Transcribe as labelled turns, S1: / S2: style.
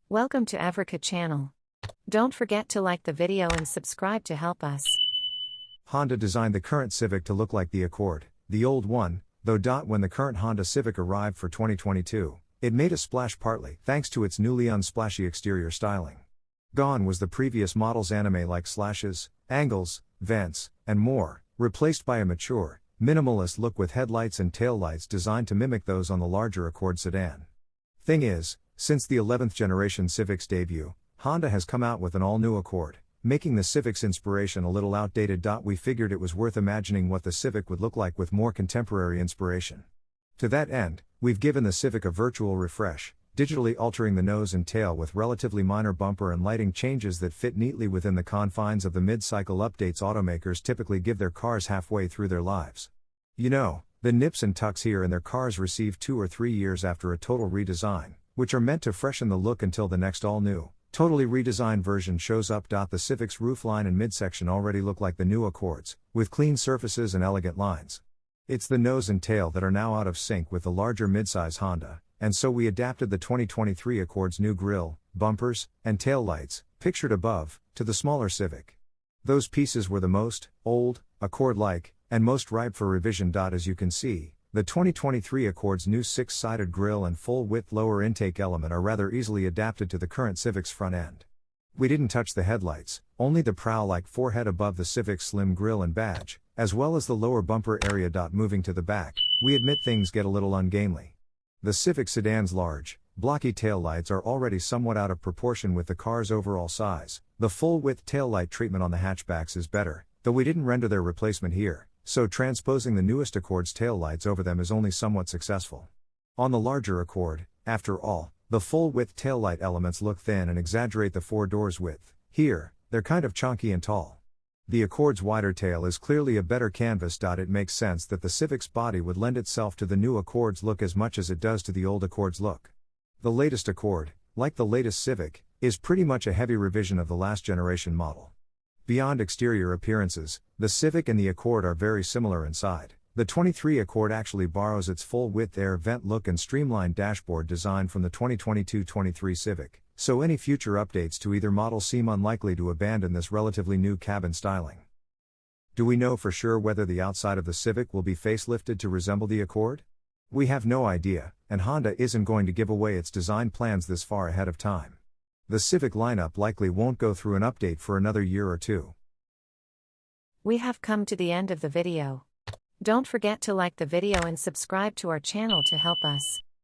S1: Welcome to Africa channel. Don't forget to like the video and subscribe to help us.
S2: Honda designed the current Civic to look like the Accord, the old one, though. When the current Honda Civic arrived for 2022, it made a splash partly thanks to its newly unsplashy exterior styling. Gone was the previous model's anime-like slashes, angles, vents, and more, replaced by a mature, minimalist look with headlights and taillights designed to mimic those on the larger Accord sedan. Thing is, since the 11th generation Civic's debut, Honda has come out with an all-new Accord, making the Civic's inspiration a little outdated. We figured it was worth imagining what the Civic would look like with more contemporary inspiration. To that end, we've given the Civic a virtual refresh, digitally altering the nose and tail with relatively minor bumper and lighting changes that fit neatly within the confines of the mid-cycle updates automakers typically give their cars halfway through their lives. You know, the nips and tucks here in their cars receive 2 or 3 years after a total redesign, which are meant to freshen the look until the next all-new, totally redesigned version shows up. The Civic's roofline and midsection already look like the new Accords, with clean surfaces and elegant lines. It's the nose and tail that are now out of sync with the larger midsize Honda, and so we adapted the 2023 Accord's new grille, bumpers, and tail lights, pictured above, to the smaller Civic. Those pieces were the most old, Accord-like, and most ripe for revision. As you can see, the 2023 Accord's new 6-sided grille and full-width lower intake element are rather easily adapted to the current Civic's front end. We didn't touch the headlights, only the prow-like forehead above the Civic's slim grille and badge, as well as the lower bumper area. Moving to the back, we admit things get a little ungainly. The Civic sedan's large, blocky taillights are already somewhat out of proportion with the car's overall size. The full-width taillight treatment on the hatchbacks is better, though we didn't render their replacement here, so transposing the newest Accord's taillights over them is only somewhat successful. On the larger Accord, after all, the full-width taillight elements look thin and exaggerate the 4 doors width. Here, they're kind of chunky and tall. The Accord's wider tail is clearly a better canvas. It makes sense that the Civic's body would lend itself to the new Accord's look as much as it does to the old Accord's look. The latest Accord, like the latest Civic, is pretty much a heavy revision of the last generation model. Beyond exterior appearances, the Civic and the Accord are very similar inside. The 23 Accord actually borrows its full-width air vent look and streamlined dashboard design from the 2022-23 Civic, so any future updates to either model seem unlikely to abandon this relatively new cabin styling. Do we know for sure whether the outside of the Civic will be facelifted to resemble the Accord? We have no idea, and Honda isn't going to give away its design plans this far ahead of time. The Civic lineup likely won't go through an update for another year or two.
S1: We have come to the end of the video. Don't forget to like the video and subscribe to our channel to help us.